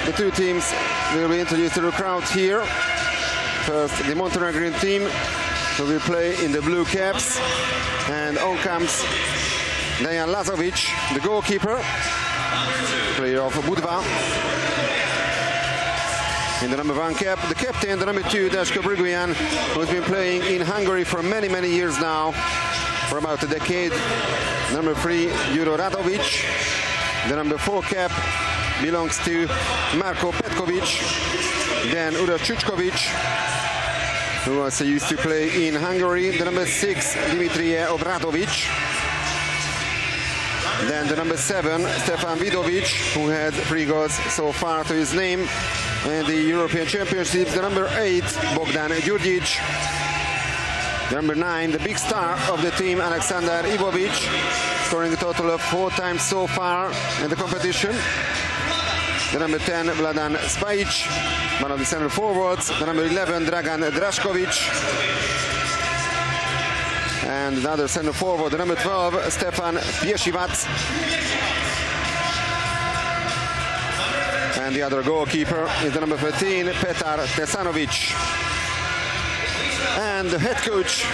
the two teams will be introduced to the crowd here. First, the Montenegrin team, who will play in the blue caps. And on comes Dejan Lazovic, the goalkeeper, player of Budva. In the number 1 cap, the captain, the number 2, Daško Brigujan, who's been playing in Hungary for many, many years now, for about a decade. Number 3, Juro Radovic. The number 4 cap belongs to Marko Petkovic. Then Uroš Čučkovic, who also used to play in Hungary. The number 6, Dimitrije Obradovic. Then the number 7, Stefan Vidovic, who had 3 goals so far to his name in the European Championships. The number 8, Bogdan Đurđić. The number 9, the big star of the team, Aleksandar Ivovic, scoring a total of 4 times so far in the competition. The number 10, Vladan Spajic, one of the center forwards. The number 11, Dragan Draškovic. And another center forward, the number 12, Stefan Pješivac. And the other goalkeeper is the number 13, Petar Tesanovic. And the head coach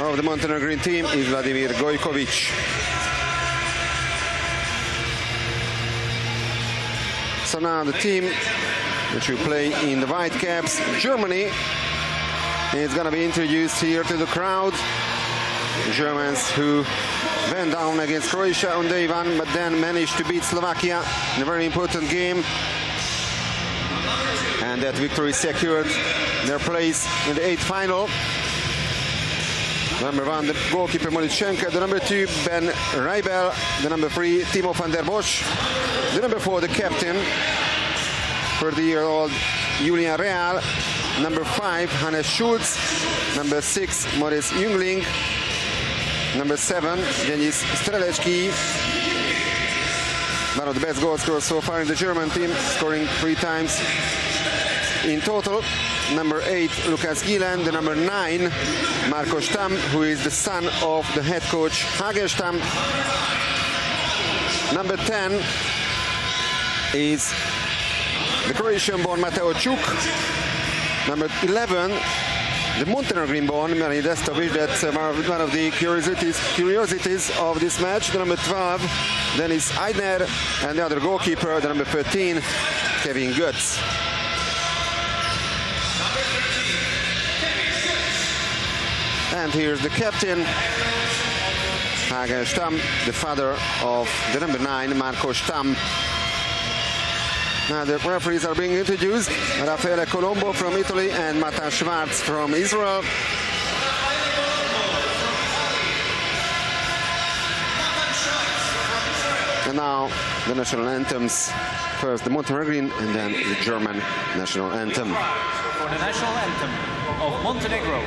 of the Montenegrin team is Vladimir Gojkovic. So now the team which will play in the white caps, Germany, is going to be introduced here to the crowd. Germans who went down against Croatia on day 1, but then managed to beat Slovakia in a very important game. And that victory secured their place in the 8th final. Number 1, the goalkeeper Molichenko. The number 2, Ben Reibel. The number 3, Timo van der Bosch. The number 4, the captain, 30-year-old Julian Real. Number 5, Hannes Schulz. Number 6, Maurice Jungling. Number 7, Denis Strelecki. One of the best goal scorers so far in the German team, scoring 3 times in total. Number 8, Lukas Gielan. The number 9, Marko Stam, who is the son of the head coach Hagen Stam. Number 10 is the Croatian-born Mateo Čuk. Number 11, the Montenegrin-born Mari Destovic. That's one of the curiosities of this match. The number 12, Denis Aidner, and the other goalkeeper, the number 13, Kevin Götz. And here's the captain, Hagen Stam, the father of the number 9, Marko Stam. Now the referees are being introduced. Raffaele Colombo from Italy and Matan Schwarz from Israel. And now the national anthems. First the Montenegrin and then the German national anthem. For the national anthem of Montenegro.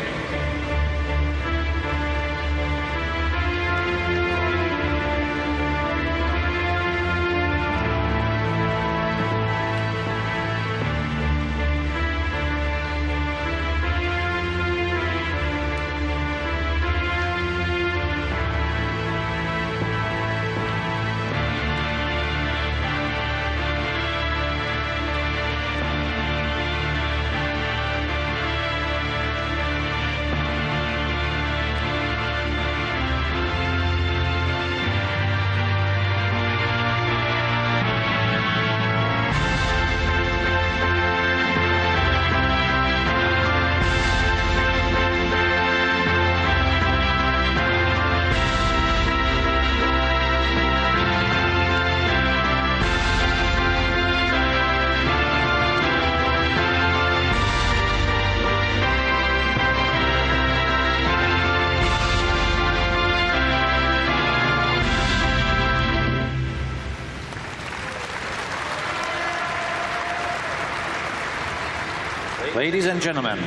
Ladies and gentlemen,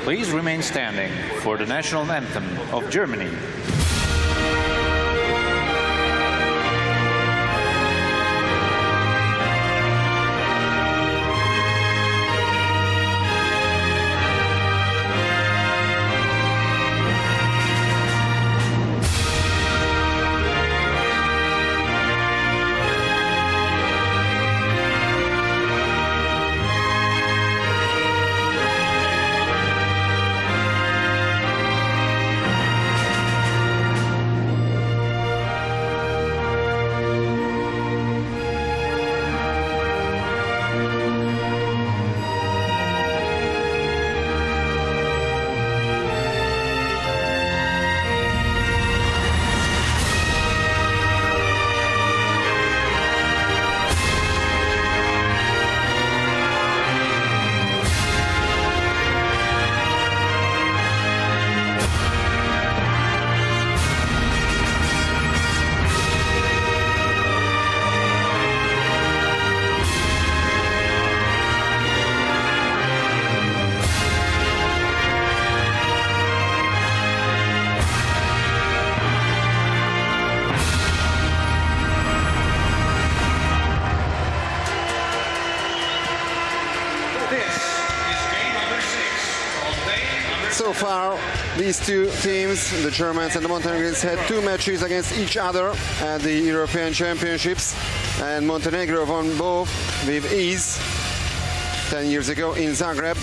please remain standing for the national anthem of Germany. So far, these two teams, the Germans and the Montenegrins, had 2 matches against each other at the European Championships, and Montenegro won both with ease 10 years ago in Zagreb.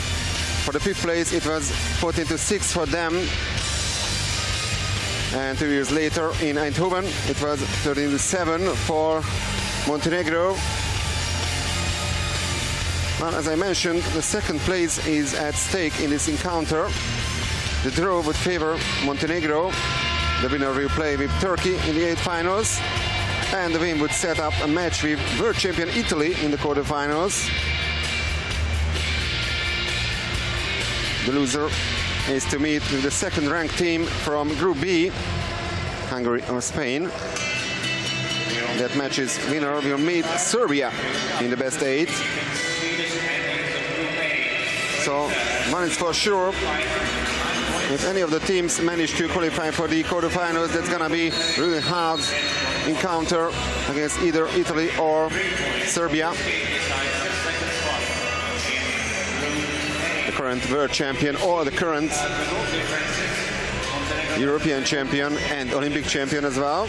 For the 5th place, it was 14-6 for them, and 2 years later in Eindhoven, it was 13-7 for Montenegro. Well, as I mentioned, the 2nd place is at stake in this encounter. The draw would favor Montenegro. The winner will play with Turkey in the 8th finals, and the win would set up a match with world champion Italy in the quarterfinals. The loser is to meet with the 2nd-ranked team from Group B, Hungary or Spain. That match's winner will meet Serbia in the best 8. So, one is for sure. If any of the teams manage to qualify for the quarterfinals, that's going to be a really hard encounter against either Italy or Serbia. The current world champion or the current European champion and Olympic champion as well.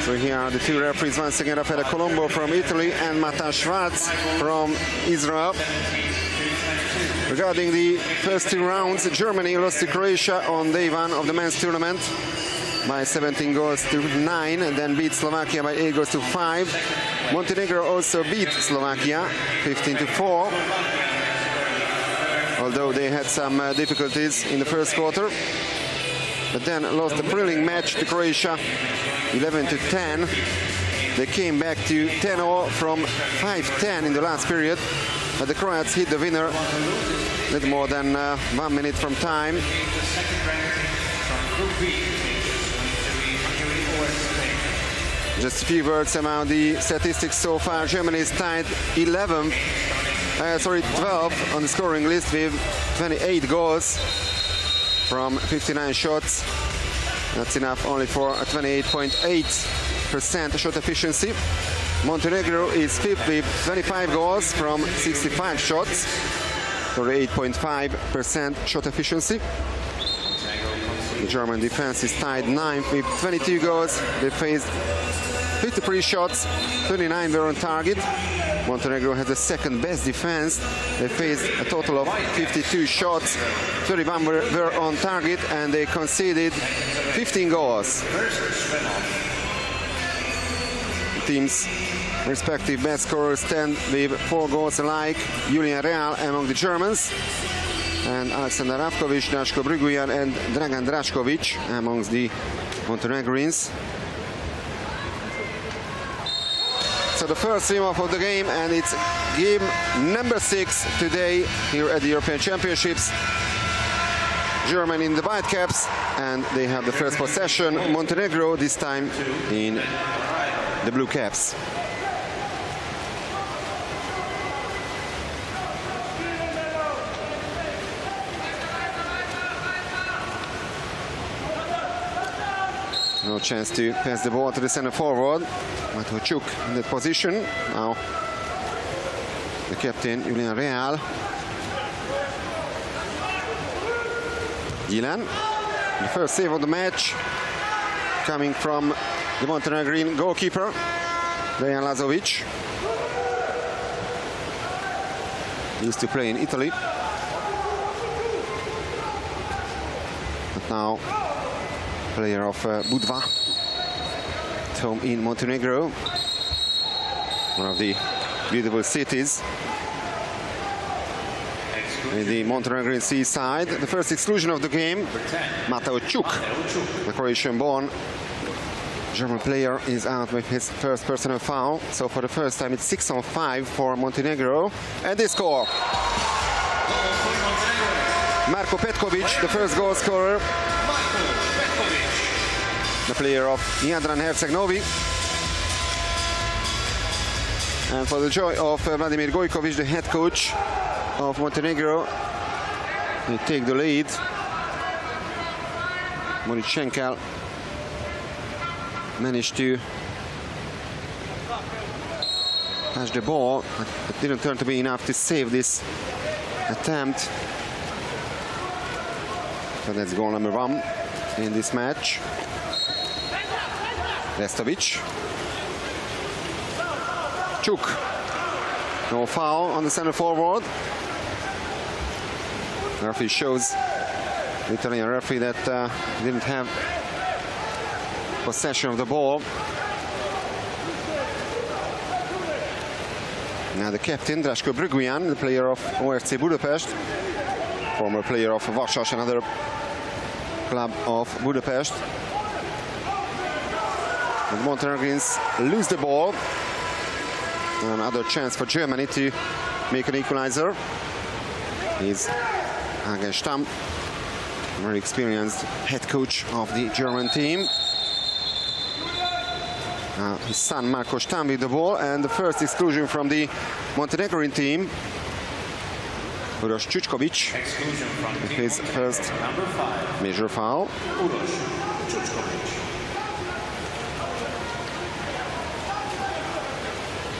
So here are the 2 referees once again, Raffaele Colombo from Italy and Matan Schwarz from Israel. Regarding the first 2 rounds, Germany lost to Croatia on day 1 of the men's tournament by 17 goals to 9, and then beat Slovakia by 8 goals to 5. Montenegro also beat Slovakia 15-4, although they had some difficulties in the first quarter, but then lost a thrilling match to Croatia 11-10. They came back to 10-0 from 5-10 in the last period, but the Croats hit the winner a little more than 1 minute from time. Just a few words about the statistics so far. Germany is tied 12 on the scoring list with 28 goals from 59 shots. That's enough only for a 28.8% shot efficiency. Montenegro is 5th with 25 goals from 65 shots, 38.5% shot efficiency. The German defense is tied 9th with 22 goals. They faced 53 shots, 39 were on target. Montenegro has the 2nd best defense. They faced a total of 52 shots, 31 were on target, and they conceded 15 goals. The team's respective best scorers stand with 4 goals alike. Julian Real among the Germans, and Alexander Ravkovic, Daško Brigujar and Dragan Draškovic amongst the Montenegrins. So the first swim-off of the game, and it's game number 6 today here at the European Championships. Germany in the Whitecaps, and they have the first possession. Montenegro this time in the Blue Caps. No chance to pass the ball to the center forward. Matouchuk in that position. Now the captain, Julian Real. Gilan, the first save of the match, coming from the Montenegrin goalkeeper, Dejan Lazovic. He used to play in Italy, but now player of Budva, at home in Montenegro, one of the beautiful cities in the Montenegrin seaside. The first exclusion of the game, Matouchuk, the Croatian-born German player, is out with his first personal foul. So for the first time, it's 6-on-5 for Montenegro, and they score. Marko Petkovic, the first goal scorer, the player of Jadran Herceg-Novi. And for the joy of Vladimir Gojkovic, the head coach of Montenegro, they take the lead. Moritz Schenkel managed to touch the ball, but it didn't turn to be enough to save this attempt. And that's goal number 1 in this match. Restovic. Chuk. No foul on the center forward. The referee shows the Italian referee that didn't have possession of the ball. Now the captain, Draško Brgujan, the player of OFC Budapest, former player of Vasas, another club of Budapest. The Montenegrins lose the ball. Another chance for Germany to make an equalizer. He's Hagen Stamm, very experienced head coach of the German team. His son Marko Stamm with the ball, and the first exclusion from the Montenegrin team. Uroš Čučković with his first major foul.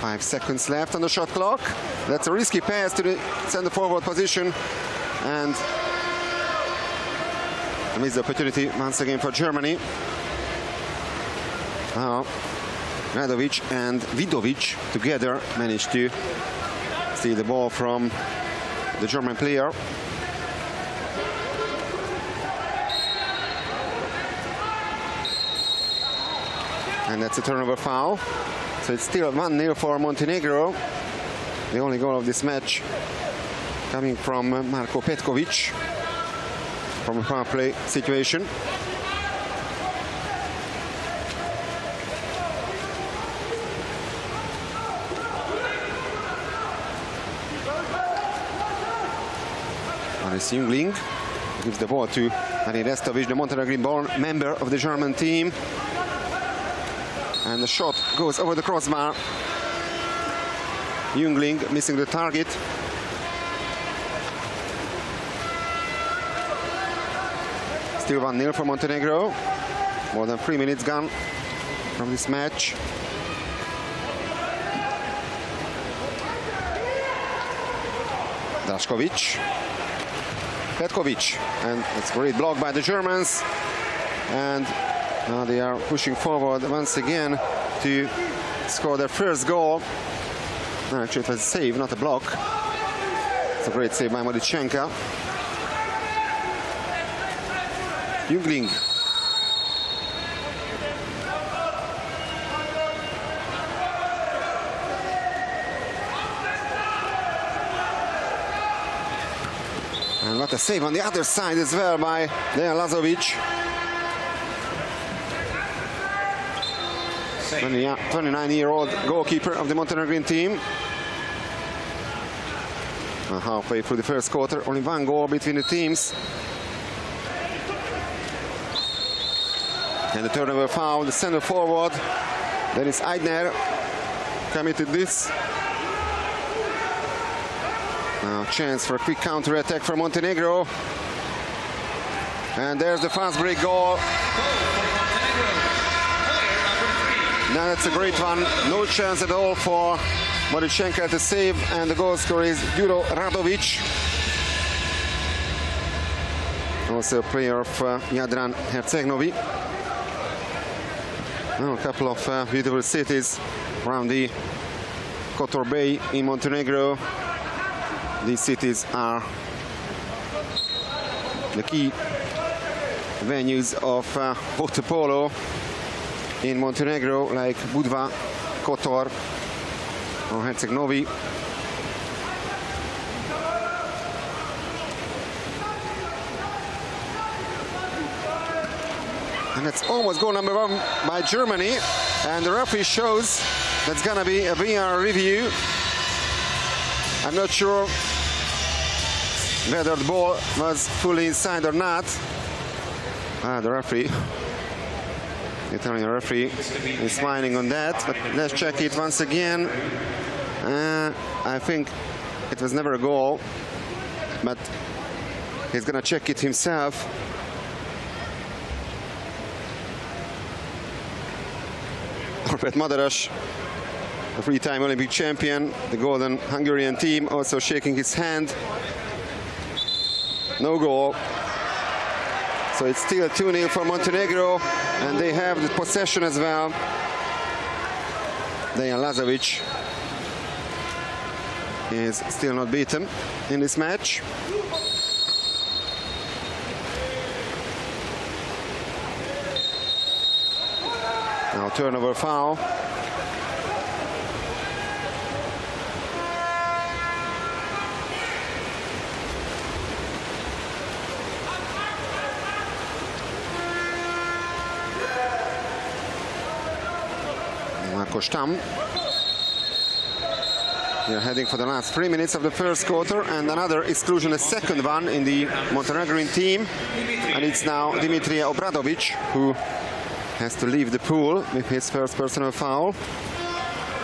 5 seconds left on the shot clock. That's a risky pass to the center forward position, and a missed opportunity once again for Germany. Now Radovic and Vidovic together managed to steal the ball from the German player. And that's a turnover foul. So it's still 1-0 for Montenegro. The only goal of this match coming from Marko Petkovic from a power play situation. Jungling gives the ball to Ari Restovic, the Montenegrin-born member of the German team. And the shot goes over the crossbar. Jungling missing the target. Still 1-0 for Montenegro. More than 3 minutes gone from this match. Drašković. Petkovic, and it's a great block by the Germans, and now they are pushing forward once again to score their first goal. No, actually it was a save, not a block. It's a great save by Modichenka. Jungling. And what a save on the other side as well by Dejan Lazovic. 29-year-old goalkeeper of the Montenegrin team. Halfway through the first quarter, only 1 goal between the teams. And the turnover foul, the center forward, Dennis Eidner, committed this. Now chance for a quick counter-attack for Montenegro. And there's the fast break goal. Now that's a great one. No chance at all for Modichenka to save, and the goal scorer is Juro Radovic. Also a player of Jadran Herceg-Novi. A couple of beautiful cities around the Kotor Bay in Montenegro. These cities are the key venues of Waterpolo in Montenegro, like Budva, Kotor, or Herceg-Novi. And it's almost goal number 1 by Germany, and the referee shows that's gonna be a VR review. I'm not sure whether the ball was fully inside or not. The referee, the Italian referee, is smiling on that, but let's check it once again. I think it was never a goal, but he's gonna check it himself. Orbet Madaras, a 3-time Olympic champion, the golden Hungarian team, also shaking his hand. No goal. So it's still 2-0 for Montenegro, and they have the possession as well. Dejan Lazovic is still not beaten in this match. Now turnover foul. Tam. We are heading for the last 3 minutes of the first quarter, and another exclusion, a second one in the Montenegrin team. And it's now Dimitrije Obradovic who has to leave the pool with his first personal foul.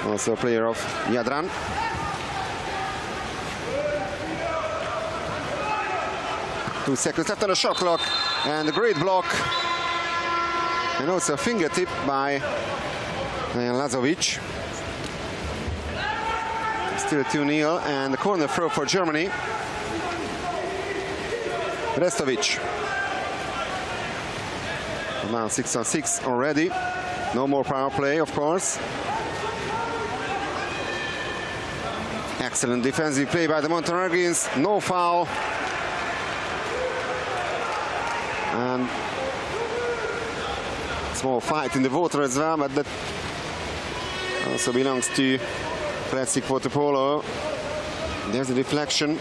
Also a player of Jadran. Two seconds left on the shot clock, and a great block. And also a fingertip by Dejan Lazovic. Still 2-0, and the corner throw for Germany. Restovic. Now 6-on-6 already. No more power play, of course. Excellent defensive play by the Montenegrins. No foul. And small fight in the water as well, but that also belongs to classic Waterpolo. There's a deflection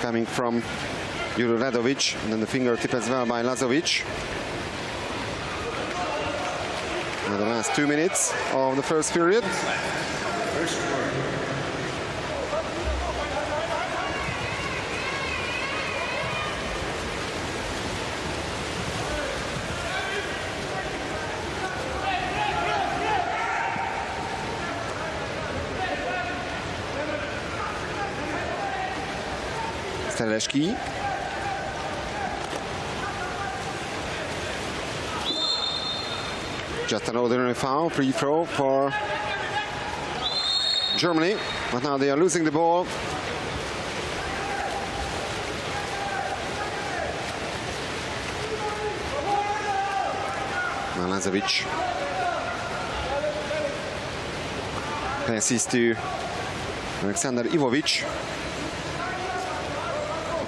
coming from Juro Radovic, and then the fingertip as well by Lazovic. Now the last 2 minutes of the first period. Strzelecki. Just an ordinary foul, free throw for Germany, but now they are losing the ball. Lazovic passes to Alexander Ivovic,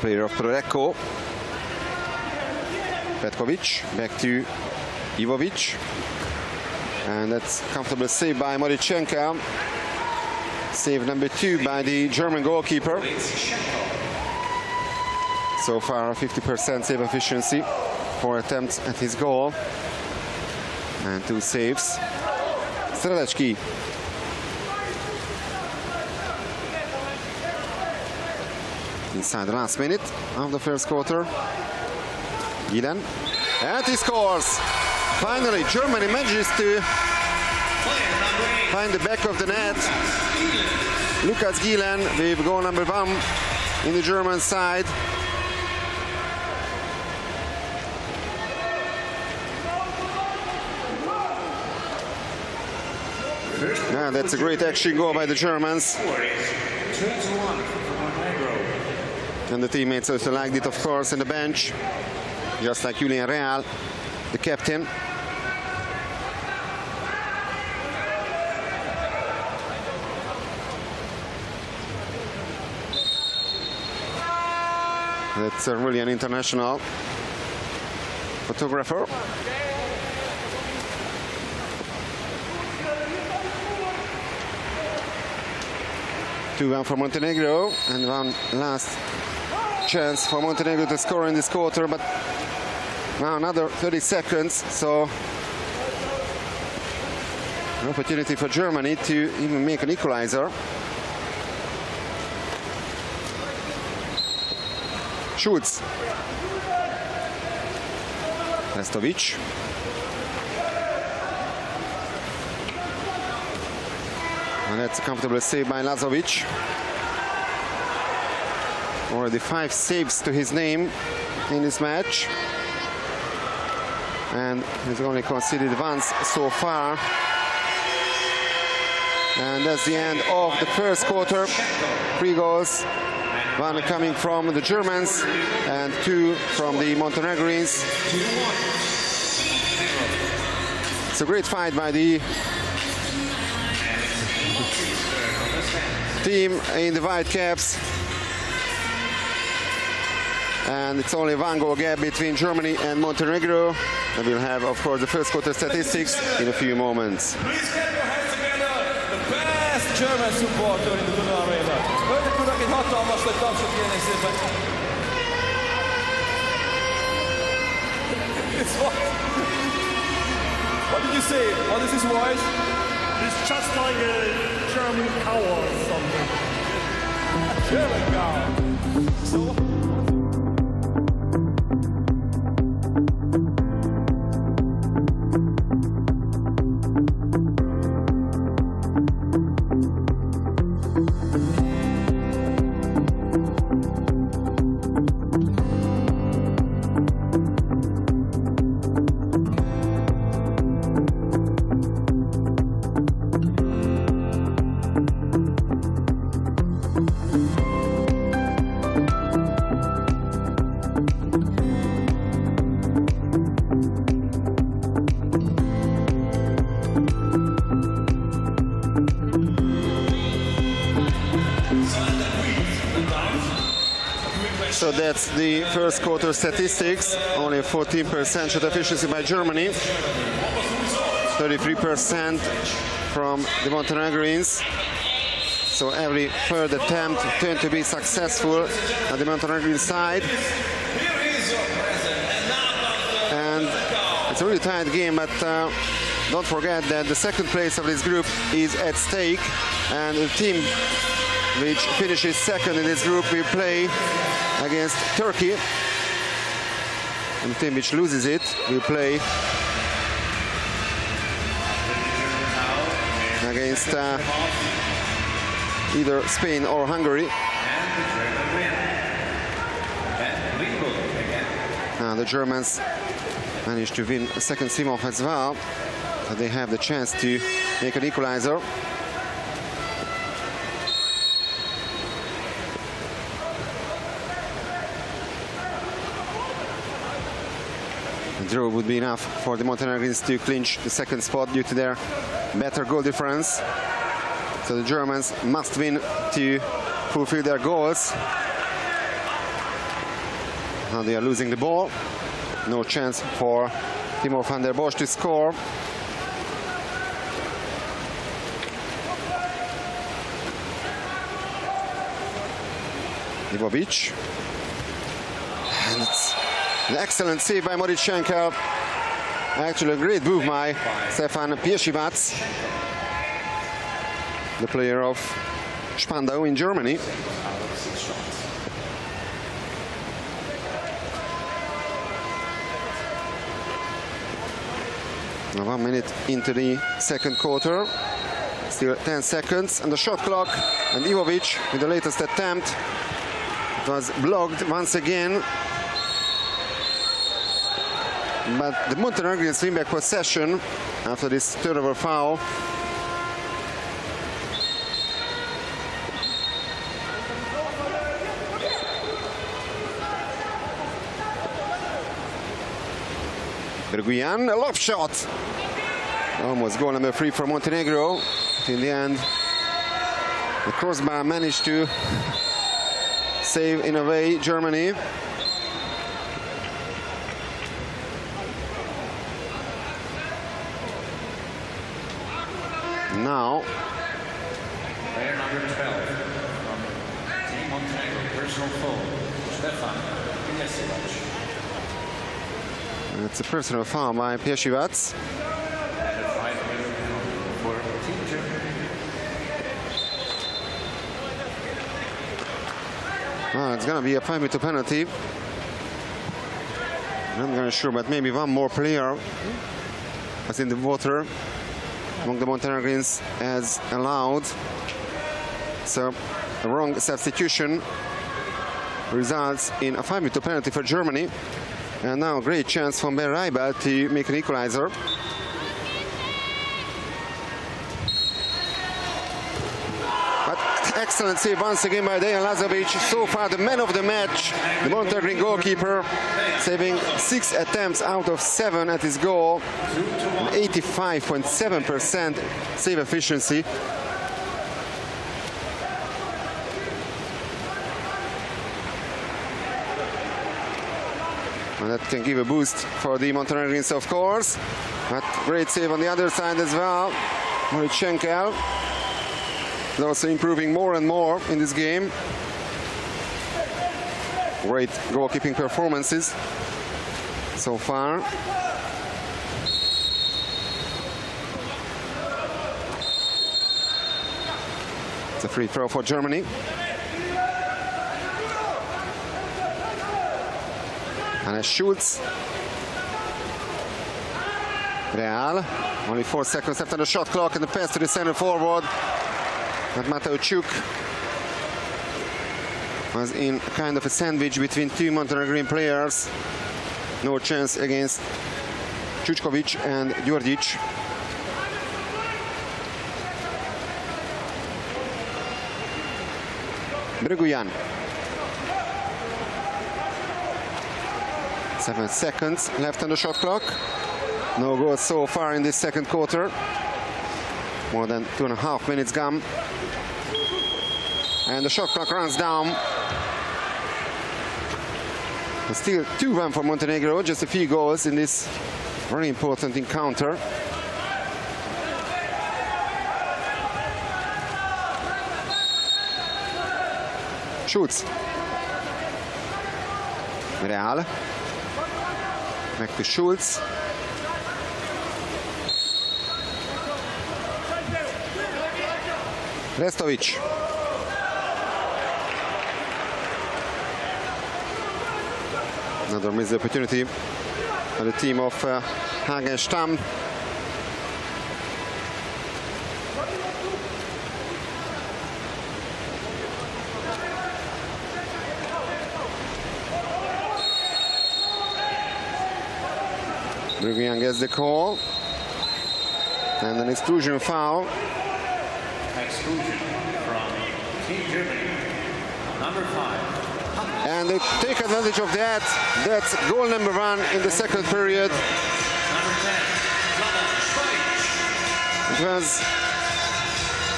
player of Prorecco. Petkovic back to Ivovic, and that's comfortable save by Morichenka. Save number 2 by the German goalkeeper. So far 50% save efficiency, 4 attempts at his goal and 2 saves. Strzelecki. Inside the last minute of the first quarter. Gielen, and he scores! Finally, Germany manages to find the back of the net. Lukas Gielen with goal number 1 in the German side. Yeah, that's a great action goal by the Germans. And the teammates also liked it, of course, in the bench. Just like Julian Real, the captain. That's really an international photographer. Two-one for Montenegro, and one last chance for Montenegro to score in this quarter, but now another 30 seconds, so an opportunity for Germany to even make an equalizer. Shoots. Restovic. And that's a comfortable save by Lazovic. Already 5 saves to his name in this match. And he's only conceded once so far. And that's the end of the first quarter. 3 goals, 1 coming from the Germans and 2 from the Montenegrins. It's a great fight by the team in the white caps. And it's only 1 goal gap between Germany and Montenegro. And we'll have, of course, the first quarter statistics in a few moments. Please get your hands together. The best German supporter in the Duna Arena. Hölgyek, urak, egy hatalmas nagy tapsot kérnék szépen. It's what did you say? What is his voice? It's just like a German cow or something. German cow. So So that's the first quarter statistics. Only 14% shot efficiency by Germany, 33% from the Montenegrins. So every third attempt turned to be successful at the Montenegrin side. And it's a really tight game, but don't forget that the second place of this group is at stake, and the team which finishes second in this group will play against Turkey, and the team which loses it will play against either Spain or Hungary. The Germans managed to win a second swim-off as well, so they have the chance to make an equalizer. Draw would be enough for the Montenegrins to clinch the second spot due to their better goal difference. So the Germans must win to fulfill their goals. Now they are losing the ball. No chance for Timo van der Bosch to score. Ivovic. And it's an excellent save by Morichenko. Actually a great move by Stefan Piesivac, the player of Spandau in Germany. Now 1 minute into the second quarter. Still 10 seconds on the shot clock. And Ivovic with the latest attempt. It was blocked once again. But the Montenegrins win back possession after this turnover foul. Berguian, a lob shot. Almost goal number 3 for Montenegro. But in the end, the crossbar managed to save in a way Germany. Now, player number 12 from Team Montenegro, personal foul, Stefan Piesivac. It's a personal foul by Piesivac. And a 5-minute penalty for Team Germany. Well, it's going to be a 5-minute penalty. I'm not really sure, but maybe one more player was in the water among the Montenegrins as allowed. So a wrong substitution results in a 5-minute penalty for Germany. And now a great chance from Ben Reibel to make an equalizer. Excellent save once again by Dejan Lazovic. So far the man of the match, the Montenegrin goalkeeper, saving 6 attempts out of 7 at his goal. 85.7% save efficiency. And that can give a boost for the Montenegrins, of course. But great save on the other side as well. Morichenko is also improving more and more in this game. Great goalkeeping performances so far. It's a free throw for Germany. And shoots. Real. Only 4 seconds after the shot clock, and the pass to the center forward. But Mateuszuk was in kind of a sandwich between two Montenegrin players. No chance against Čučković and Đurđić. Brgujan. 7 seconds left on the shot clock. No goals so far in this second quarter. More than 2.5 minutes gone. And the shot clock runs down. And still 2-1 for Montenegro, just a few goals in this very important encounter. Shoots. Real. Back to Schulz. Restovic. Another missed opportunity for the team of Hagenstam. Bruggen gets the call. And an exclusion foul. Exclusion from Team Germany, number 5. And they take advantage of that. That's goal number 1 in the second period. Number 10, It was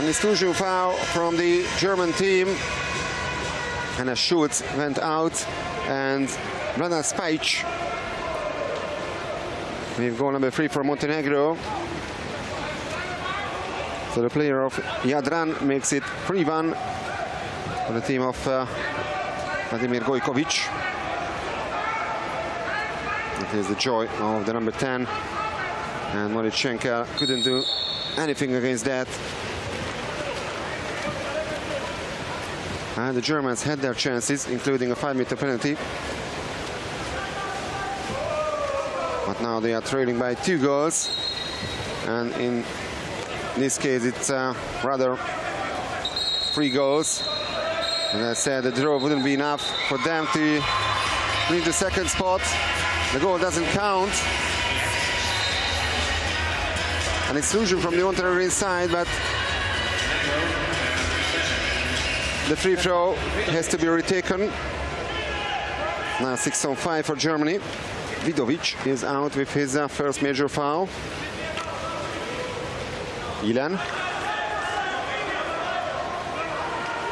an exclusion foul from the German team. And a shoot went out. And Vladan Spajic with goal number 3 for Montenegro. So the player of Jadran makes it 3-1 for the team of Vladimir Gojkovic. It is the joy of the number 10. And Morichenko couldn't do anything against that. And the Germans had their chances, including a 5-meter penalty. But now they are trailing by 2 goals. And in this case, it's rather 3 goals. And I said the draw wouldn't be enough for them to reach the second spot. The goal doesn't count. An exclusion from the Montenegrin side, but the free throw has to be retaken. Now 6-on-5 for Germany. Vidovic is out with his first major foul. Ilan.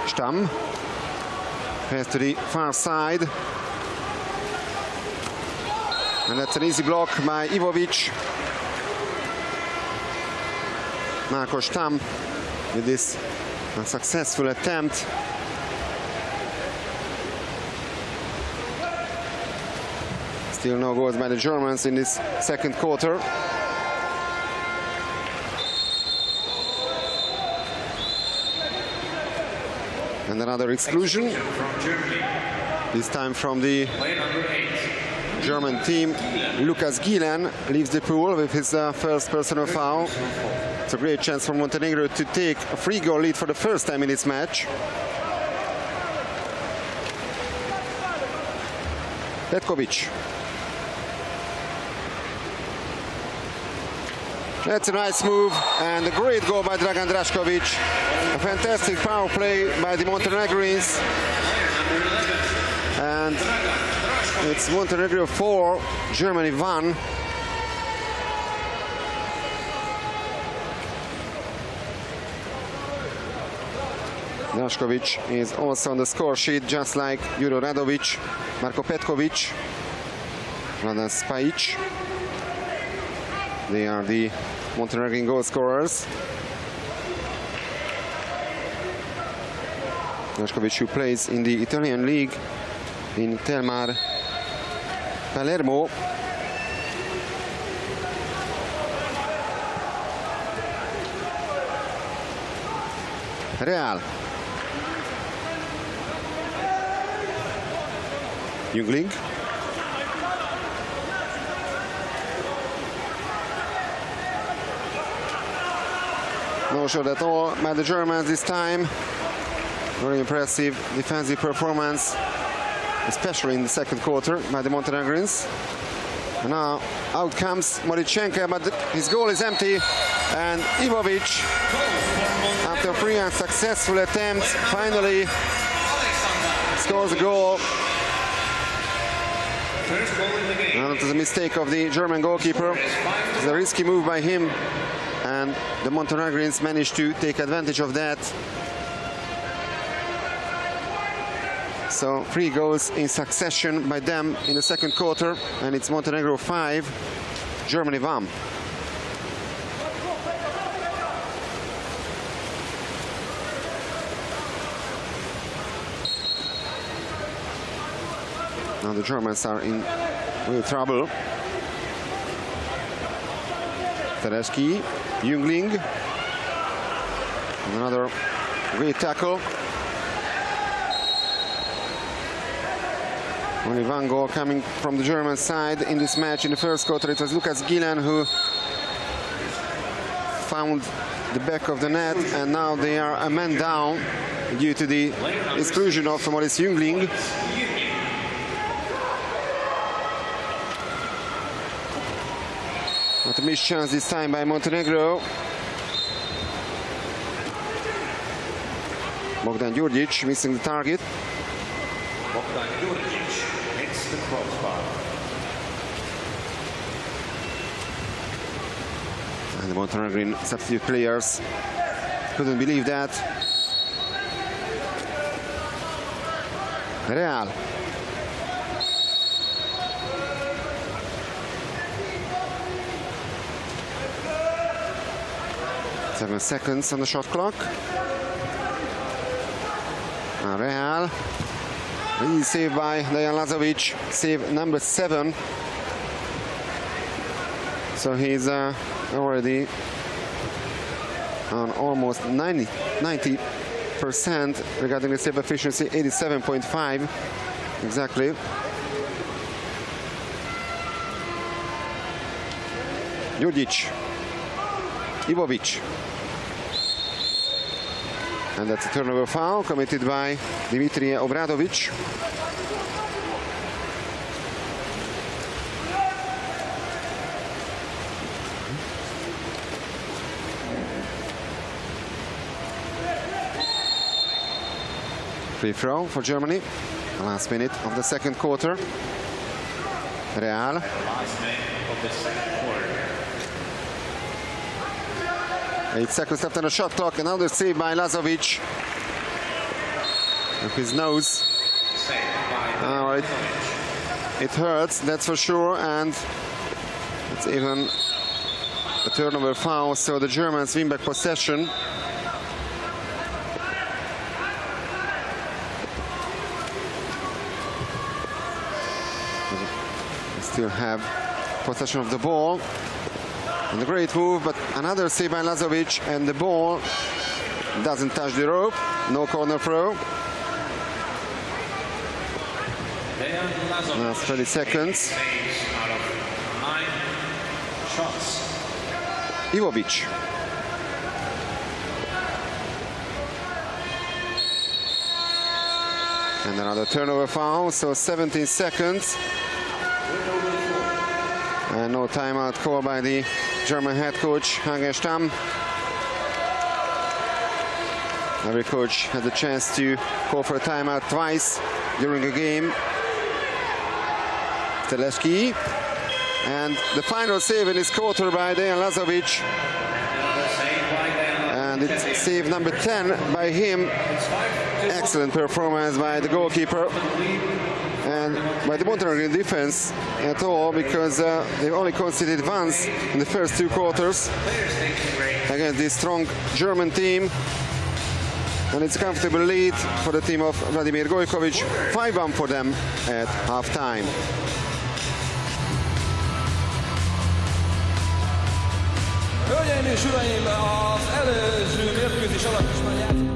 Stamm. Pass to the far side. And that's an easy block by Ivovic. Marko Stamm with this unsuccessful attempt. Still no goals by the Germans in this second quarter. And another exclusion, this time from the German team. Lukas Gielan leaves the pool with his first personal foul. It's a great chance for Montenegro to take a 3-goal lead for the first time in this match. Petkovic. That's a nice move and a great goal by Dragan Drašković. A fantastic power play by the Montenegrins. And it's Montenegro 4, Germany 1. Draškovic is also on the score sheet, just like Juro Radovic, Marko Petkovic, Vladan Spajic. They are the Montenegrin goal scorers. Draškovic, who plays in the Italian league in Telmar Palermo. Real. Jungling. No shot at all by the Germans this time. Very impressive defensive performance, especially in the second quarter by the Montenegrins. And now out comes Morichenko, but his goal is empty. And Ivovic, after 3 unsuccessful attempts, finally scores a goal. And it was a mistake of the German goalkeeper. It's a risky move by him, and the Montenegrins managed to take advantage of that. So 3 goals in succession by them in the second quarter, and it's Montenegro 5, Germany 1. Now the Germans are in real trouble. Tedeschi, Jungling, and another great tackle. Only 1 goal coming from the German side in this match. In the first quarter, it was Lukas Gillen who found the back of the net, and now they are a man down due to the exclusion of Maurice Jungling. Not a missed chance this time by Montenegro. Bogdan Djurdjic missing the target. Bogdan Djurdjic hits the crossbar. And the Montenegrin substitute players couldn't believe that. Real. Seven seconds on the shot clock. Real. Really saved by Dejan Lazovic. Save number 7. So he's already on almost 90% regarding the save efficiency, 87.5 exactly. Djurdjic. Ivovic. And that's a turnover foul committed by Dimitri Obradovic. Free throw for Germany. The last minute of the second quarter. Real. Last minute of the second quarter. 8 seconds left on the shot clock. Another save by Lazovic. With his nose. It hurts, that's for sure, and it's even a turnover foul, so the Germans win back possession. They still have possession of the ball. And a great move, but another save by Lazovic, and the ball doesn't touch the rope. No corner throw. Last 30 seconds. Out of 9 shots. Ivovic. And another turnover foul, so 17 seconds. And no timeout call by the German head coach, Hagen Stamm. Every coach had the chance to call for a timeout twice during a game. Teleski. And the final save in this quarter by Dejan Lazovic. And it's save number 10 by him. Excellent performance by the goalkeeper. And by the Montenegrin defense at all, because they only conceded once in the first two quarters against this strong German team. And it's a comfortable lead for the team of Vladimir Gojkovic. 5-1 for them at halftime. Hölgyeim és uraim, az előző mérkőzés alatt is már játszott.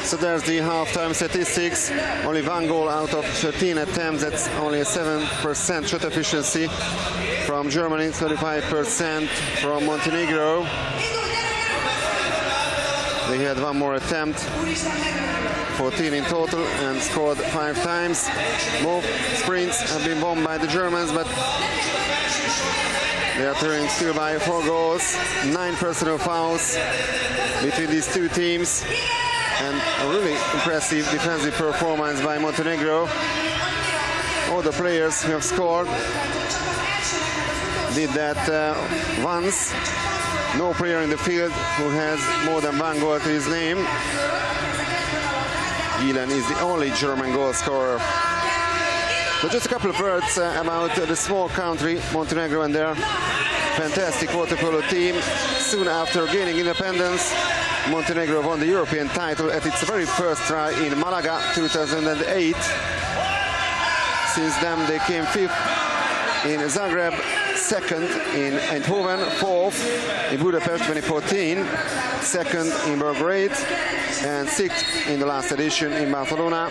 So there's the halftime statistics. Only one goal out of 13 attempts. That's only a 7% shot efficiency from Germany, 35% from Montenegro. They had one more attempt, 14 in total, and scored 5 times. Both sprints have been won by the Germans, but they are trailing still by 4 goals. 9 personal fouls between these two teams. And a really impressive defensive performance by Montenegro. All the players who have scored did that once. No player in the field who has more than one goal to his name. Gielen is the only German goal scorer. So just a couple of words about the small country, Montenegro, and their fantastic waterpolo team. Soon after gaining independence, Montenegro won the European title at its very first try in Malaga 2008. Since then they came 5th in Zagreb, 2nd in Eindhoven, 4th in Budapest 2014, 2nd in Belgrade, and 6th in the last edition in Barcelona.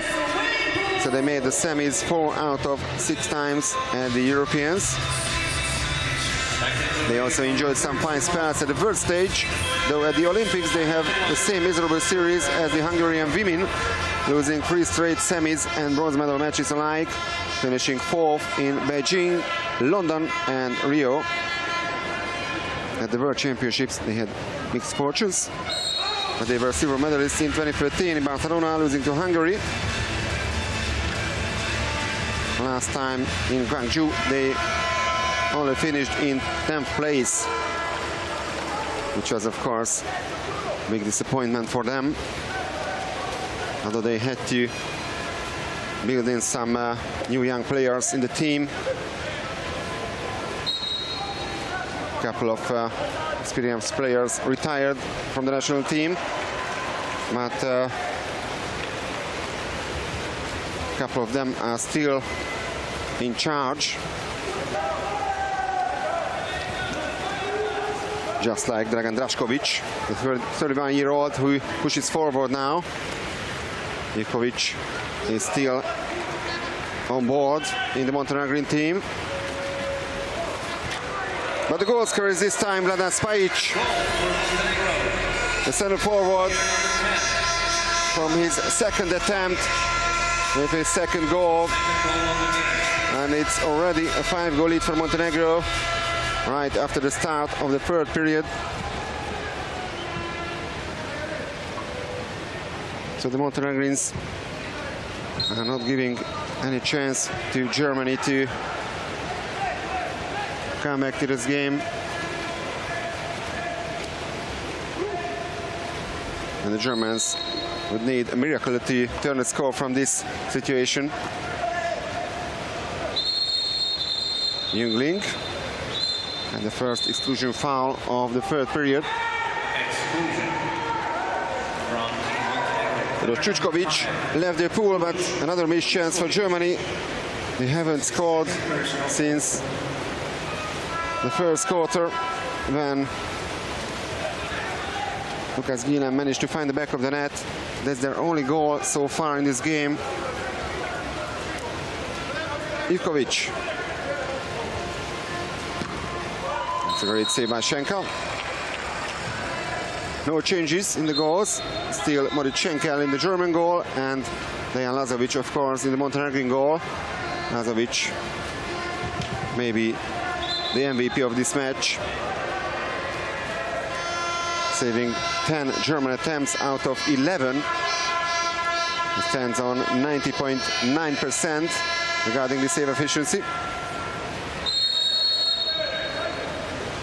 So they made the semis 4 out of 6 times at the Europeans. They also enjoyed some fine spells at the world stage, though at the Olympics they have the same miserable series as the Hungarian women, losing 3 straight semis and bronze medal matches alike, finishing 4th in Beijing, London and Rio. At the World Championships they had mixed fortunes, but they were silver medalists in 2013 in Barcelona, losing to Hungary. Last time in Gwangju they only finished in 10th place, which was of course a big disappointment for them, although they had to build in some new young players in the team. A couple of experienced players retired from the national team, but a couple of them are still in charge. Just like Dragan Drašković, the 31-year-old who pushes forward now. Ivkovic is still on board in the Montenegrin team. But the goal scorer is this time Vladan Spajic, the center forward, from his 2nd attempt with his 2nd goal. And it's already a 5-goal lead for Montenegro right after the start of the 3rd period. So the Montenegrins are not giving any chance to Germany to come back to this game. And the Germans would need a miracle to turn the score from this situation. Jungling. And the first exclusion foul of the third period. Exclusion from Chuchkovic left the pool, but another missed chance for Germany. They haven't scored since the first quarter, when Lukas Gielan managed to find the back of the net. That's their only goal so far in this game. Ivkovic. That's a great save by Schenkel. No changes in the goals. Still Modric Schenkel in the German goal, and Dejan Lazovic, of course, in the Montenegrin goal. Lazovic, maybe the MVP of this match, saving 10 German attempts out of 11. He stands on 90.9% regarding the save efficiency.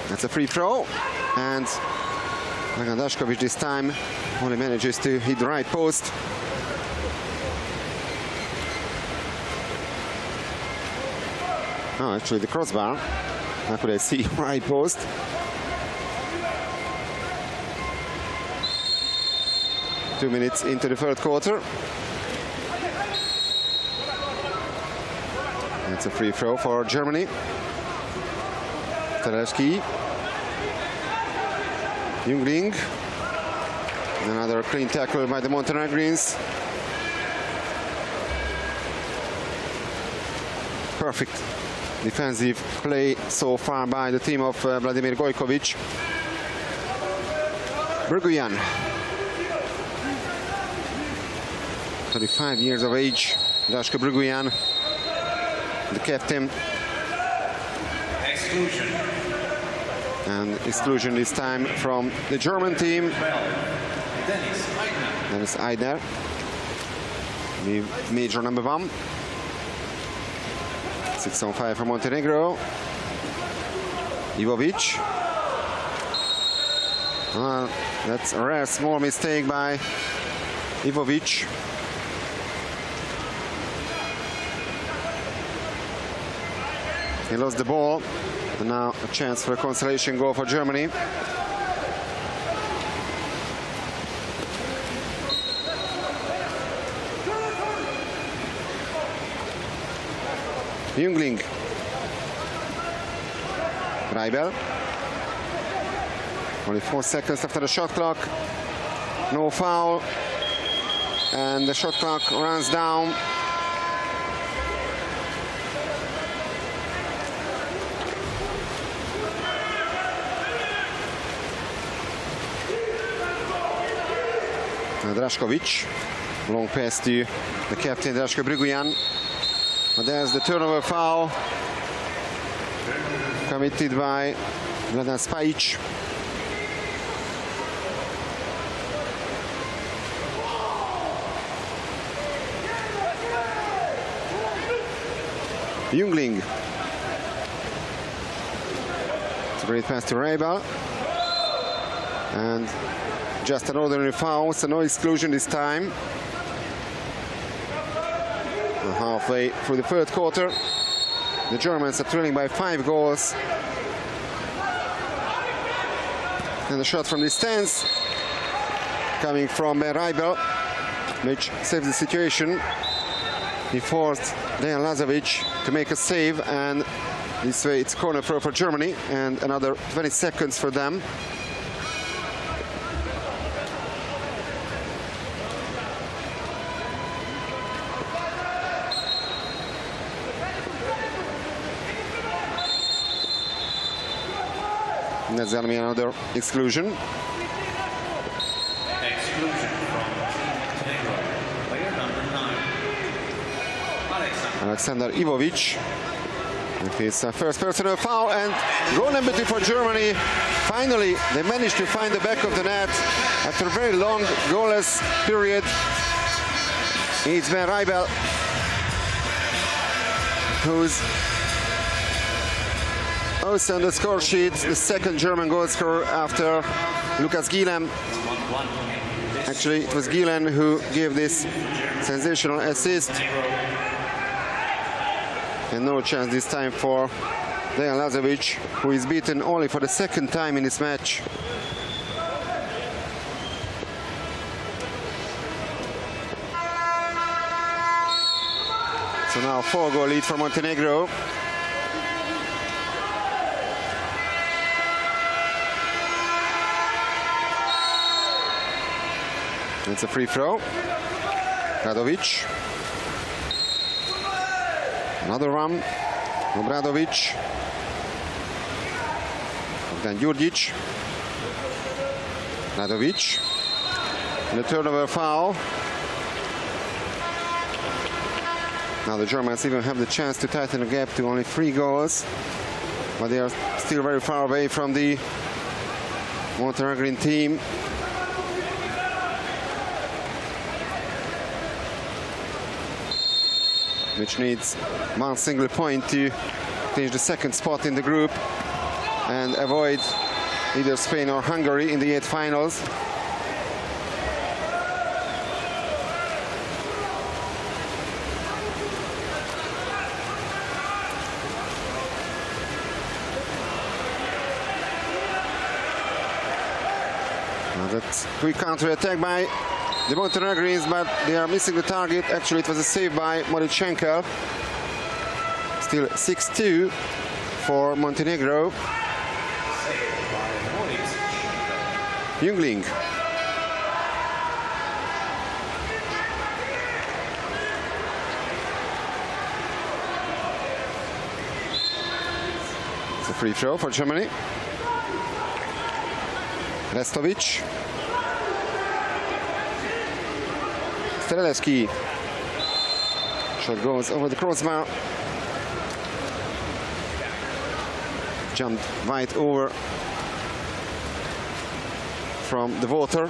That's a free throw, and Dragan Dašković this time only manages to hit the right post. Oh, actually the crossbar. How could I see right post? Two minutes into the third quarter. It's a free throw for Germany. Tedeschi. Jungling. Another clean tackle by the Montenegrins. Perfect defensive play so far by the team of Vladimir Gojkovic. Brguyan, 35 years of age, Daško Brguyan, the captain. exclusion. And exclusion this time from the German team. Dennis Eidner, the major number 1. 6-on-5 for Montenegro. Ivovic. That's a rare small mistake by Ivovic. He lost the ball, and now a chance for a consolation goal for Germany. Jungling. Reibel. Only 4 seconds after the shot clock. No foul. And the shot clock runs down. Drašković. Long pass to the captain, Daško Brguyan. But there's the turnover foul committed by Vladan Spajic. Jungling. It's a great pass to Reibel. And just an ordinary foul, so no exclusion this time. Halfway through the third quarter, the Germans are trailing by 5 goals. And the shot from distance coming from Reibel, which saves the situation. He forced Dejan Lazovic to make a save, and this way it's corner throw for Germany, and another 20 seconds for them. That's going to be another exclusion. Exclusion from Montenegro, player number 9. Alexander Ivovic. With his first personal foul, and goal number 2 for Germany. Finally, they managed to find the back of the net after a very long goalless period. It's Ben Reibel, who's also on the score sheet, the second German goal scorer after Lukas Gielan. Actually, it was Gielan who gave this sensational assist. And no chance this time for Dejan Lazovic, who is beaten only for the second time in this match. So now 4-goal lead for Montenegro. It's a free throw. Radovic. Another one. Obradovic. Then Djurdjic. Radovic. And a turnover foul. Now the Germans even have the chance to tighten the gap to only 3 goals. But they are still very far away from the Montenegrin team. Which needs one single point to clinch the second spot in the group and avoid either Spain or Hungary in the 8 finals. Now that's quick counter-attack by the Montenegrins, but they are missing the target. Actually, it was a save by Morichenko. Still 6-2 for Montenegro. Jungling. It's a free throw for Germany. Restovic. Strelevski. Shot goes over the crossbar. Jumped right over from the water.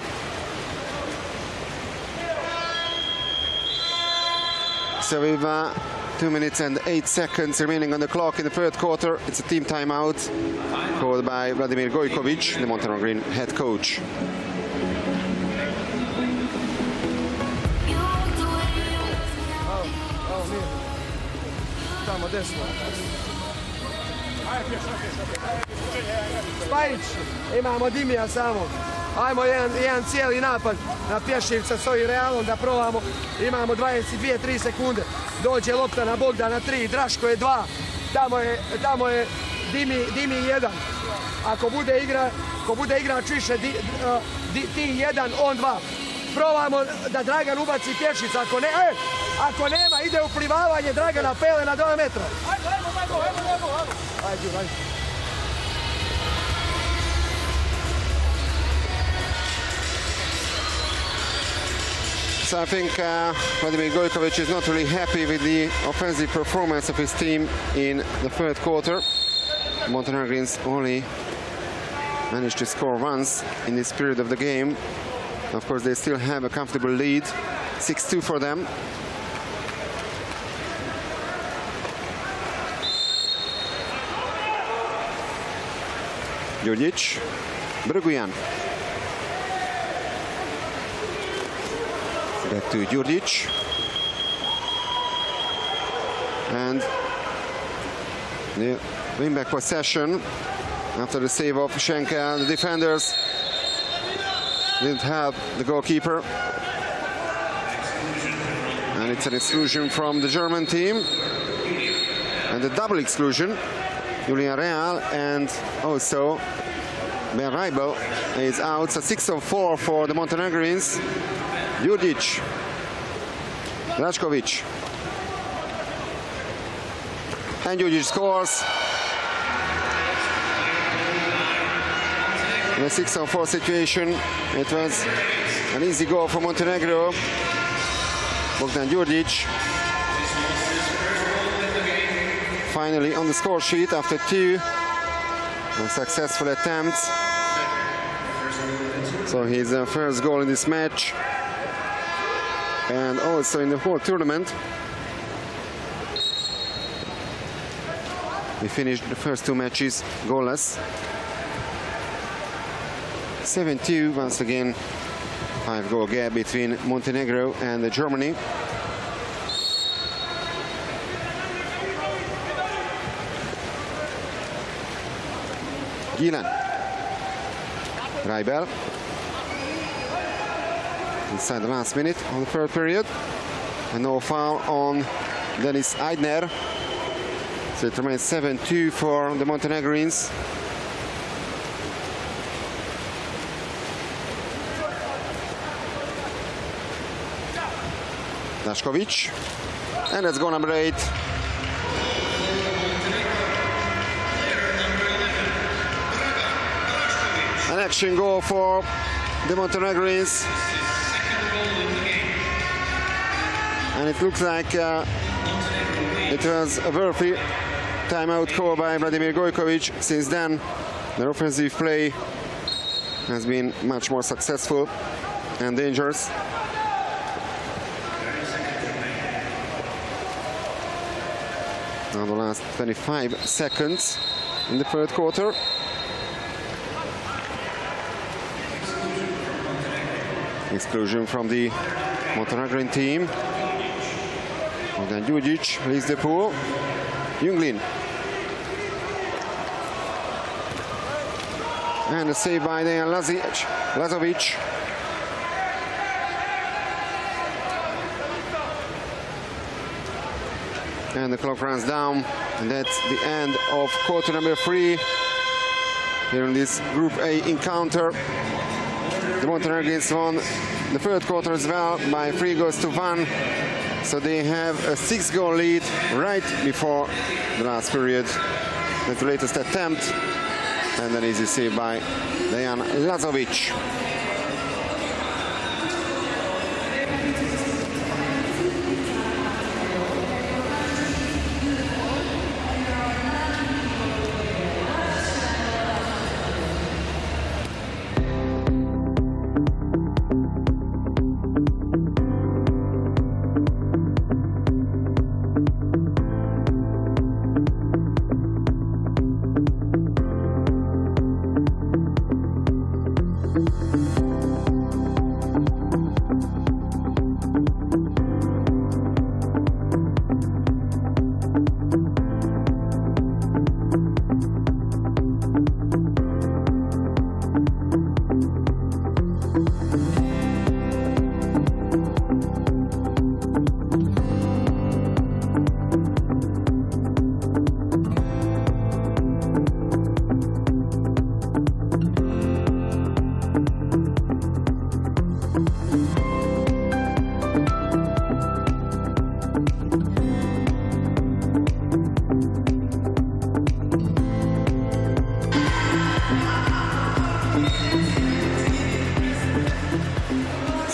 So we've 2 minutes and 8 seconds remaining on the clock in the third quarter. It's a team timeout called by Vladimir Gojkovic, the Montenegrin head coach. Tamo desno. Spajić, imamo Dimija samo. Ajmo jedan cijeli napad na Pješivca s ovim Realom da probamo. Imamo 22-3 sekunde. Dođe lopta na Bogdana 3, Draško je 2. Tamo je Dimi 1. Ako bude igrač više, ti 1, on 2. Probamo da Dragan ubaci Pješica. Ako nema, ide u plivavanje Dragana Pele na 2 metra. Ajde. So I think Vladimir Gojkovic is not really happy with the offensive performance of his team in the third quarter. Montenegrins only managed to score once in this period of the game. Of course, they still have a comfortable lead, 6-2 for them. Djurdjic, Brgujan. Back to Djurdjic. And the win-back possession after the save of Schenkel. The defenders didn't help the goalkeeper. And it's an exclusion from the German team. And the double exclusion. Julian Real and also Ben Reibel is out. So 6-4 for the Montenegrins. Djurdjic, Draškovic. And Djurdjic scores. In a 6-4 situation, it was an easy goal for Montenegro. Bogdan Djurdjic finally on the score sheet after 2 unsuccessful attempts. So his first goal in this match and also in the whole tournament. We finished the first 2 matches goalless. 7-2 once again 5-goal gap between Montenegro and Germany. Gielan. Reibel. Inside the last minute of the third period. And no foul on Dennis Eidner. So it remains 7-2 for the Montenegrins. Dashkovic. And let's go number 8. An action goal for the Montenegrins. And it looks like it was a worthy timeout call by Vladimir Gojkovic. Since then, their offensive play has been much more successful and dangerous. Now the last 25 seconds in the third quarter. Exclusion from the Montenegrin team. Bogdan Đurđić leads the pool. Junglin. And a save by Dejan Lazovic. And the clock runs down, and that's the end of quarter number 3 here in this Group A encounter. The Montenegrins won the third quarter as well by 3-1. So they have a 6-goal lead right before the last period. That's the latest attempt. And an easy save by Dejan Lazovic.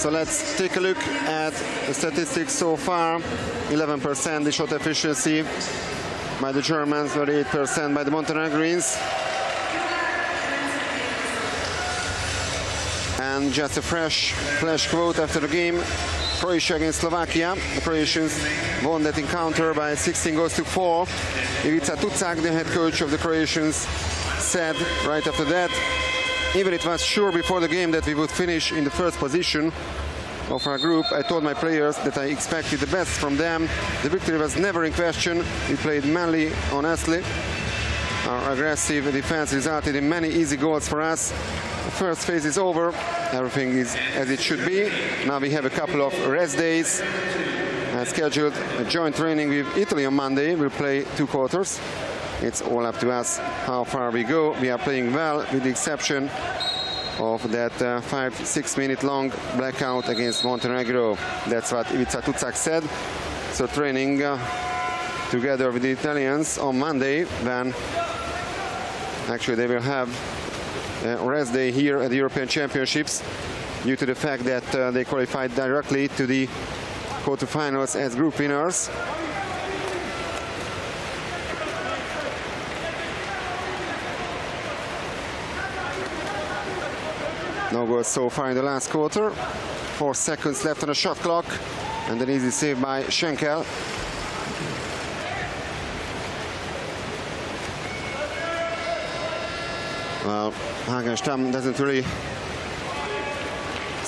So let's take a look at the statistics so far. 11% the shot efficiency by the Germans, 38% by the Montenegrins. And just a fresh quote after the game. Croatia against Slovakia. The Croatians won that encounter by 16-4. Ivica Tucak, the head coach of the Croatians, said right after that, even it was sure before the game that we would finish in the first position of our group, I told my players that I expected the best from them. The victory was never in question. We played manly, honestly. Our aggressive defense resulted in many easy goals for us. The first phase is over. Everything is as it should be. Now we have a couple of rest days. I scheduled a joint training with Italy on Monday. We'll play 2 quarters. It's all up to us how far we go. We are playing well, with the exception of that 5-6 minute long blackout against Montenegro. That's what Ivica Tucak said. So training together with the Italians on Monday, when actually they will have a rest day here at the European Championships due to the fact that they qualified directly to the quarterfinals as group winners. No goals so far in the last quarter. 4 seconds left on the shot clock. And an easy save by Schenkel. Well, Hagenstam doesn't really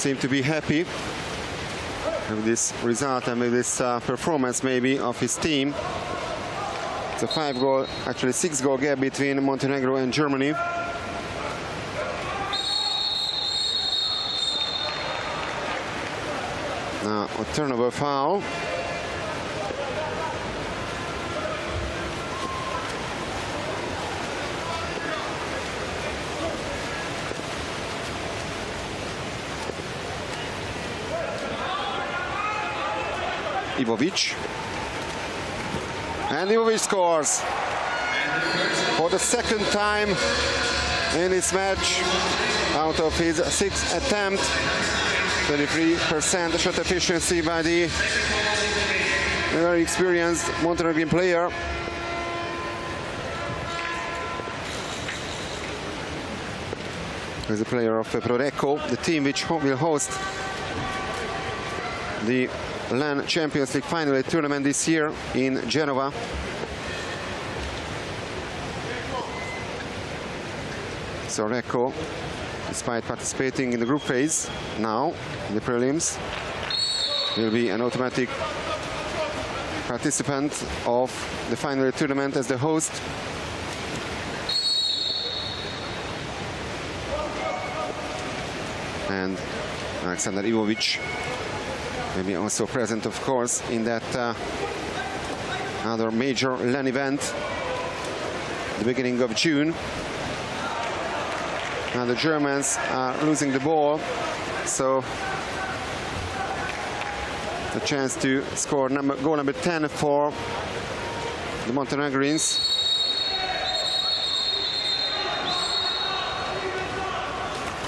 seem to be happy with this result and with this performance maybe of his team. It's a 5-goal, actually 6-goal gap between Montenegro and Germany. Now a turnover foul. Ivovic. And Ivovic scores for the second time in this match out of his 6th attempt. 23% shot efficiency by the very experienced Montenegrin player. He's a player of Prorecco, the team which will host the LAN Champions League final tournament this year in Genova. So Recco, despite participating in the group phase, now in the prelims, will be an automatic participant of the final tournament as the host. And Alexander Ivovic will be also present, of course, in that other major LAN event at the beginning of June. Now the Germans are losing the ball, so the chance to score goal number 10 for the Montenegrins.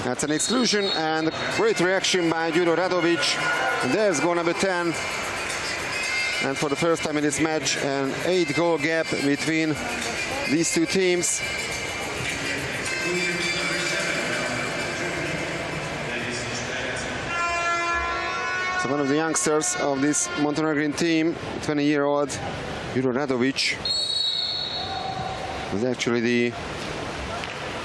That's an exclusion, and a great reaction by Juro Radovic. And there's goal number 10. And for the first time in this match, an 8-goal gap between these two teams. So one of the youngsters of this Montenegrin team, 20-year-old Juro Radovic, was actually the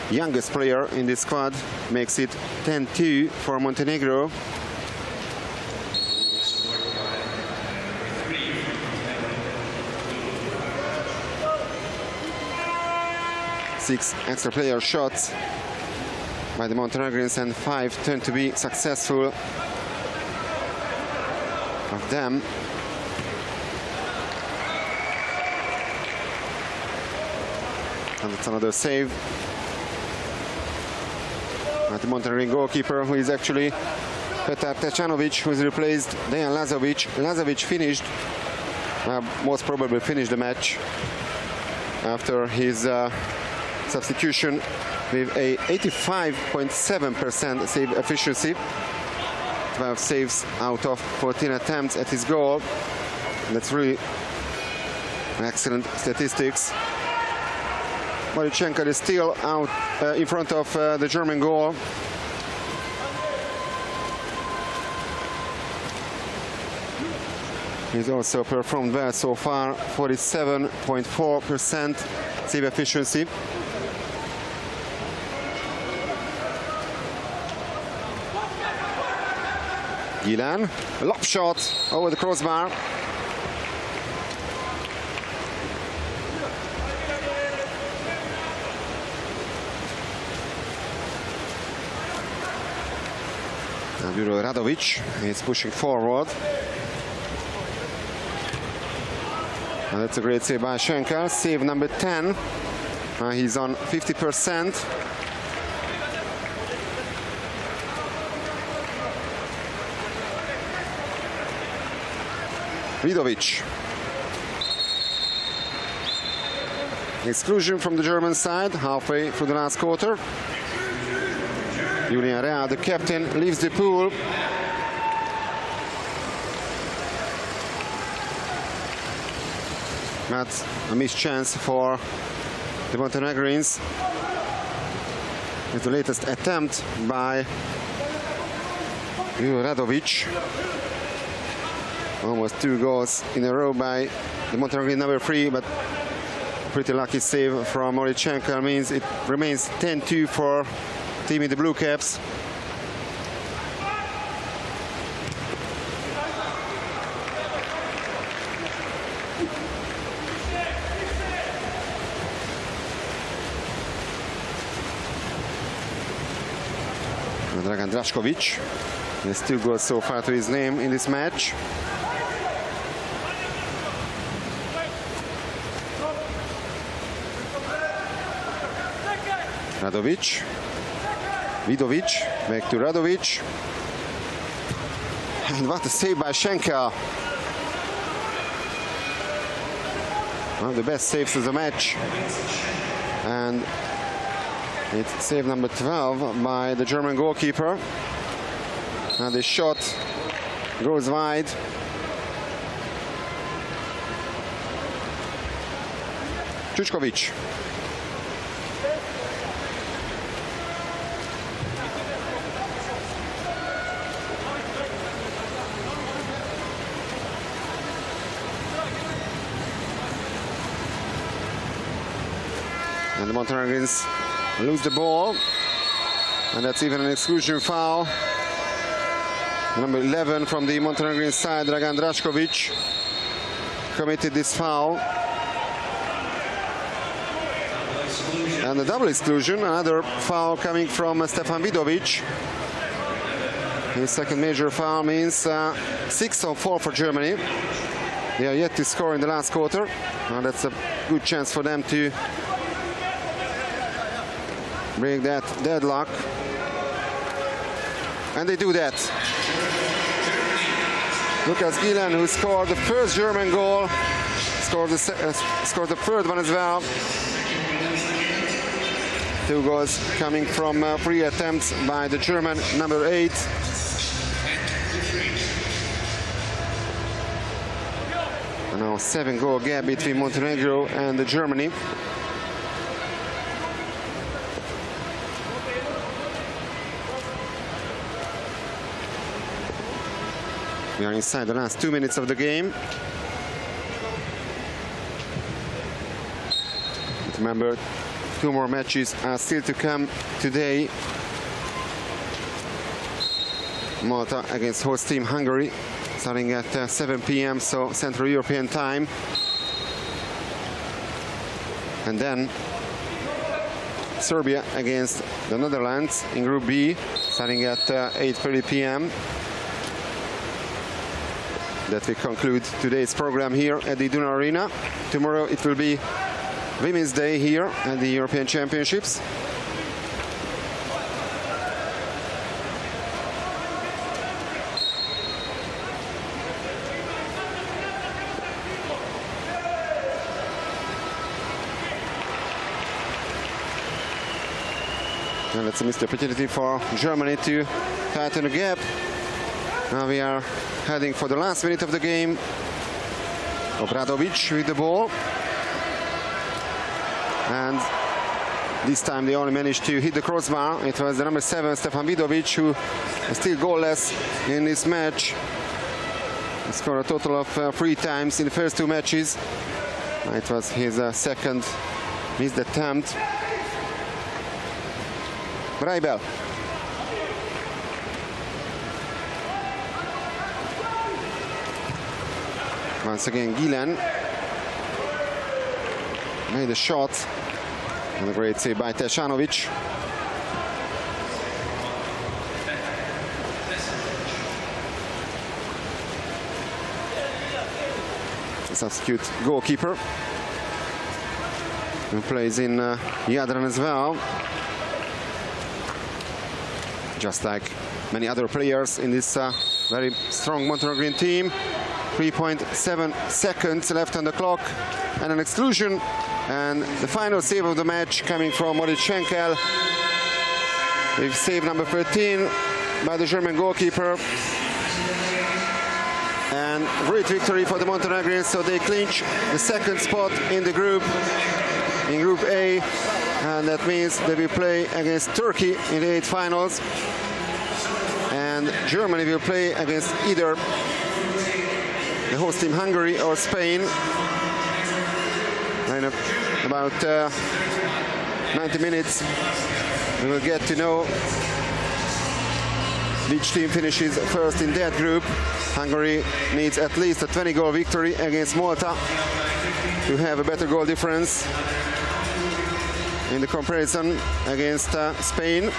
youngest player in this squad, makes it 10-2 for Montenegro. Six extra player shots by the Montenegrins and 5 turned to be successful of them. And it's another save. The Montenegrin goalkeeper, who is actually Petar Tecanovic, who has replaced Dejan Lazovic. Lazovic finished, most probably finished the match after his substitution with a 85.7% save efficiency. 12 saves out of 14 attempts at his goal. And that's really excellent statistics. Marichenko is still out in front of the German goal. He's also performed well so far, 47.4% save efficiency. Gilan, a lob shot over the crossbar. Now Juro Radovic is pushing forward. And that's a great save by Schenker. Save number 10. He's on 50%. Vidovic. Exclusion from the German side halfway through the last quarter. Julian Rea, the captain, leaves the pool. That's a missed chance for the Montenegrins. It's the latest attempt by Juro Radovic. Almost 2 goals in a row by the Montenegrin number 3, but pretty lucky save from Marichenko means it remains 10-2 for team in the blue caps. Dragan Drašković. He has 2 goals so far to his name in this match. Radovic. Vidovic. Back to Radovic. And what a save by Schenkel. One of the best saves of the match. And it's save number 12 by the German goalkeeper. And the shot goes wide. Čučković. And the Montenegrins lose the ball, and that's even an exclusion foul. Number 11 from the Montenegrin side, Dragan Drašković, committed this foul. And the double exclusion, another foul coming from Stefan Vidovic. His second major foul means 6 of 4 for Germany. They are yet to score in the last quarter. Now that's a good chance for them to break that deadlock, and they do that. Lukas Gielan, who scored the first German goal, scored the third one as well. 2 goals coming from free attempts by the German number 8. And now 7-goal gap between Montenegro and Germany. We are inside the last 2 minutes of the game. But remember, 2 more matches are still to come today. Malta against host team Hungary, starting at 7 p.m. so Central European time. And then Serbia against the Netherlands in Group B, starting at 8:30 p.m. That we conclude today's program here at the Duna Arena. Tomorrow it will be Women's Day here at the European Championships. And that's a missed opportunity for Germany to tighten the gap. Now we are heading for the last minute of the game. Obradovic with the ball. And this time they only managed to hit the crossbar. It was the number 7, Stefan Vidovic, who is still goalless in this match. He scored a total of 3 times in the first 2 matches. It was his second missed attempt. Breibel. Once again, Gielan made a shot, and a great save by Teshanovic. The substitute goalkeeper, who plays in Jadran as well. Just like many other players in this very strong Montenegrin team. 3.7 seconds left on the clock, and an exclusion, and the final save of the match coming from Moritz Schenkel. They've saved number 13 by the German goalkeeper, and great victory for the Montenegrins, so they clinch the second spot in the group, in Group A, and that means they will play against Turkey in the 8th finals, and Germany will play against either the host team Hungary or Spain. In about 90 minutes we will get to know which team finishes first in that group. Hungary needs at least a 20-goal victory against Malta to have a better goal difference in the comparison against Spain.